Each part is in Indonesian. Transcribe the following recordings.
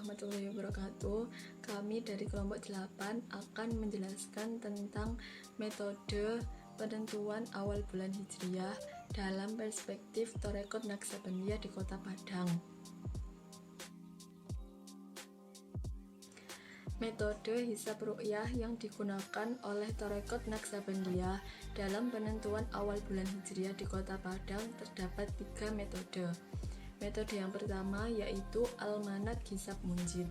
warahmatullahi wabarakatuh. Kami dari kelompok 8 akan menjelaskan tentang metode penentuan awal bulan Hijriah dalam perspektif Torekot Naksabandiyah di Kota Padang. Metode hisab ru'yah yang digunakan oleh Torekot Naksabandiyah dalam penentuan awal bulan Hijriah di Kota Padang terdapat 3 metode. Metode yang pertama yaitu almanak hisab munjid.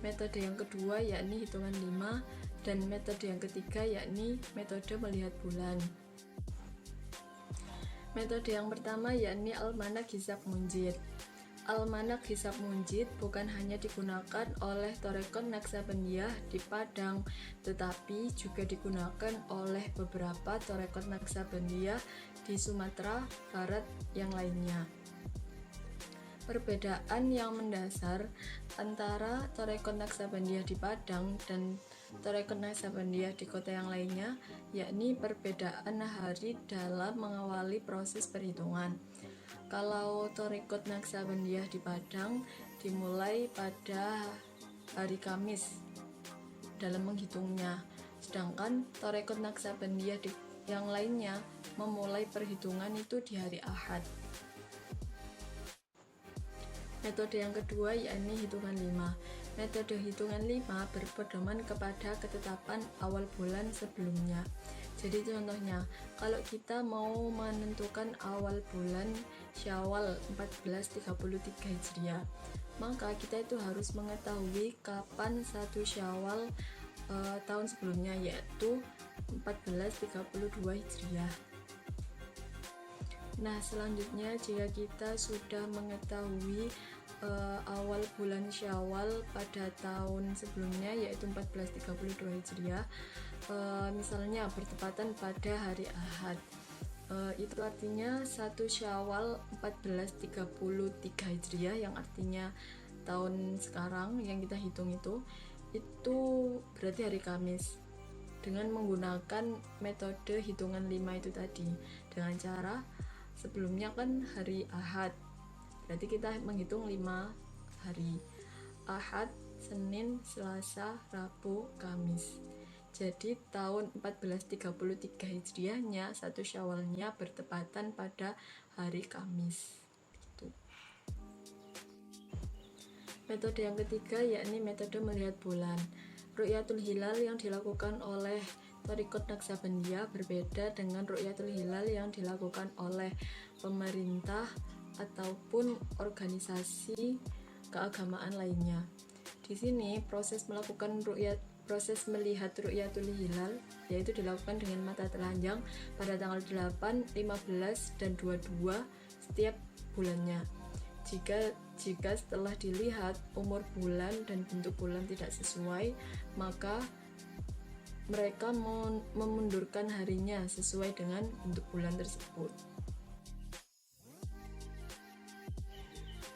Metode yang kedua yakni hitungan 5 dan metode yang ketiga yakni metode melihat bulan. Metode yang pertama yakni almanak hisab munjid. Almanak hisab munjid bukan hanya digunakan oleh Torekot Naksabandiyah di Padang, tetapi juga digunakan oleh beberapa Torekot Naksabandiyah di Sumatera Barat yang lainnya. Perbedaan yang mendasar antara Torekot Naksabandiyah di Padang dan Torekot Naksabandiyah di kota yang lainnya yakni perbedaan hari dalam mengawali proses perhitungan. Kalau Torekot Naksabandiyah di Padang dimulai pada hari Kamis dalam menghitungnya, sedangkan Torekot Naksabandiyah yang lainnya memulai perhitungan itu di hari Ahad. Metode yang kedua yakni hitungan 5. Metode hitungan 5 berpedoman kepada ketetapan awal bulan sebelumnya. Jadi contohnya, kalau kita mau menentukan awal bulan Syawal 1433 Hijriah, maka kita itu harus mengetahui kapan 1 Syawal tahun sebelumnya, yaitu 1432 Hijriah. Nah, selanjutnya jika kita sudah mengetahui awal bulan Syawal pada tahun sebelumnya yaitu 1432 Hijriah, misalnya bertepatan pada hari Ahad, itu artinya 1 Syawal 1433 Hijriah yang artinya tahun sekarang yang kita hitung itu berarti hari Kamis, dengan menggunakan metode hitungan 5 itu tadi, dengan cara sebelumnya kan hari Ahad, berarti kita menghitung 5 hari: Ahad, Senin, Selasa, Rabu, Kamis. Jadi tahun 1433 Hijriahnya 1 Syawalnya bertepatan pada hari Kamis gitu. Metode yang ketiga yakni metode melihat bulan. Ru'yatul hilal yang dilakukan oleh Torekot Naksabandiyah berbeda dengan ru'yatul hilal yang dilakukan oleh pemerintah ataupun organisasi keagamaan lainnya. Di sini proses melihat ru'yatul hilal yaitu dilakukan dengan mata telanjang pada tanggal 8, 15 dan 22 setiap bulannya. Jika setelah dilihat umur bulan dan bentuk bulan tidak sesuai, maka mereka memundurkan harinya sesuai dengan bentuk bulan tersebut.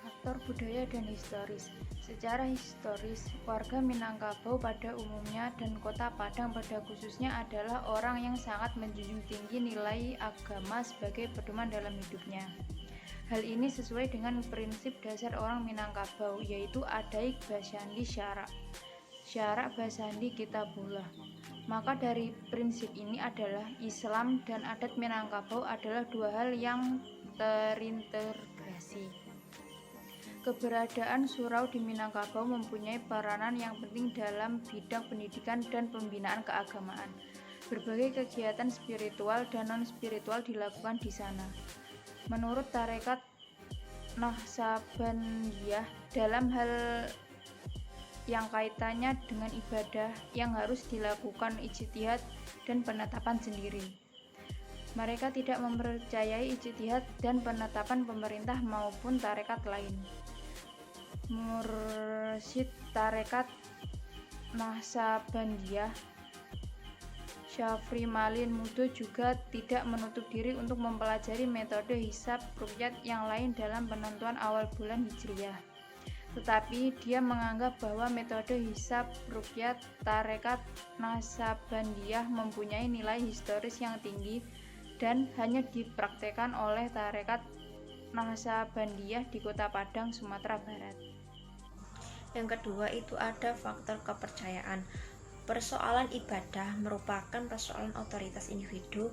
Faktor budaya dan historis. Secara historis, warga Minangkabau pada umumnya dan Kota Padang pada khususnya adalah orang yang sangat menjunjung tinggi nilai agama sebagai pedoman dalam hidupnya. Hal ini sesuai dengan prinsip dasar orang Minangkabau, yaitu adaik basandi syarak basandi kitabullah. Maka dari prinsip ini adalah Islam dan adat Minangkabau adalah dua hal yang terintegrasi. Keberadaan surau di Minangkabau mempunyai peranan yang penting dalam bidang pendidikan dan pembinaan keagamaan. Berbagai kegiatan spiritual dan non-spiritual dilakukan di sana. Menurut Tarekat Naksabandiyah, dalam hal yang kaitannya dengan ibadah yang harus dilakukan ijtihad dan penetapan sendiri. Mereka tidak mempercayai ijtihad dan penetapan pemerintah maupun tarekat lain. Mursyid Tarekat Naksabandiyah Syafri Malin Mudo juga tidak menutup diri untuk mempelajari metode hisab ruqyah yang lain dalam penentuan awal bulan Hijriah. Tetapi dia menganggap bahwa metode hisab ruqyah Tarekat Naksabandiyah mempunyai nilai historis yang tinggi dan hanya dipraktekkan oleh Tarekat Naksabandiyah di Kota Padang, Sumatera Barat. Yang kedua itu ada faktor kepercayaan. Persoalan ibadah merupakan persoalan otoritas individu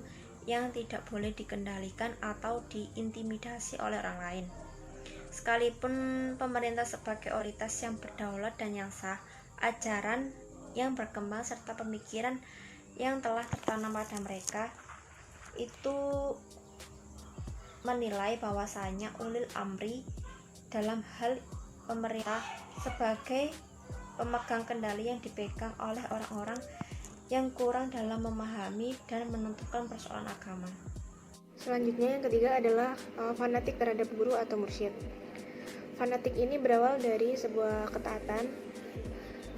yang tidak boleh dikendalikan atau diintimidasi oleh orang lain. Sekalipun pemerintah sebagai otoritas yang berdaulat dan yang sah, ajaran yang berkembang serta pemikiran yang telah tertanam pada mereka itu menilai bahwasanya ulil amri dalam hal pemerintah sebagai pemegang kendali yang dipegang oleh orang-orang yang kurang dalam memahami dan menentukan persoalan agama. Selanjutnya yang ketiga adalah fanatik terhadap guru atau mursyid. Fanatik ini berawal dari sebuah ketaatan,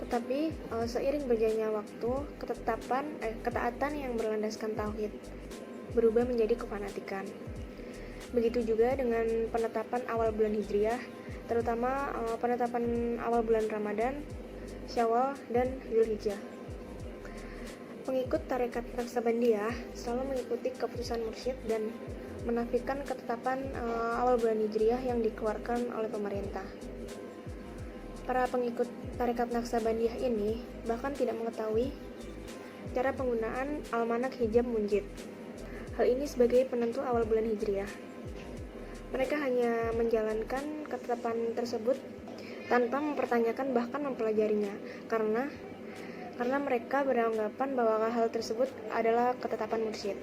tetapi seiring berjalannya waktu, ketaatan yang berlandaskan tauhid berubah menjadi kefanatikan. Begitu juga dengan penetapan awal bulan Hijriah, terutama penetapan awal bulan Ramadan, Syawal, dan Dzulhijjah. Pengikut tarekat Naksabandiyah selalu mengikuti keputusan mursyid dan menafikan ketetapan awal bulan Hijriah yang dikeluarkan oleh pemerintah. Para pengikut tarekat Naksabandiyah ini bahkan tidak mengetahui cara penggunaan almanak hijab munjid. Hal ini sebagai penentu awal bulan Hijriah. Mereka hanya menjalankan ketetapan tersebut tanpa mempertanyakan bahkan mempelajarinya, karena mereka beranggapan bahwa hal tersebut adalah ketetapan mursyid.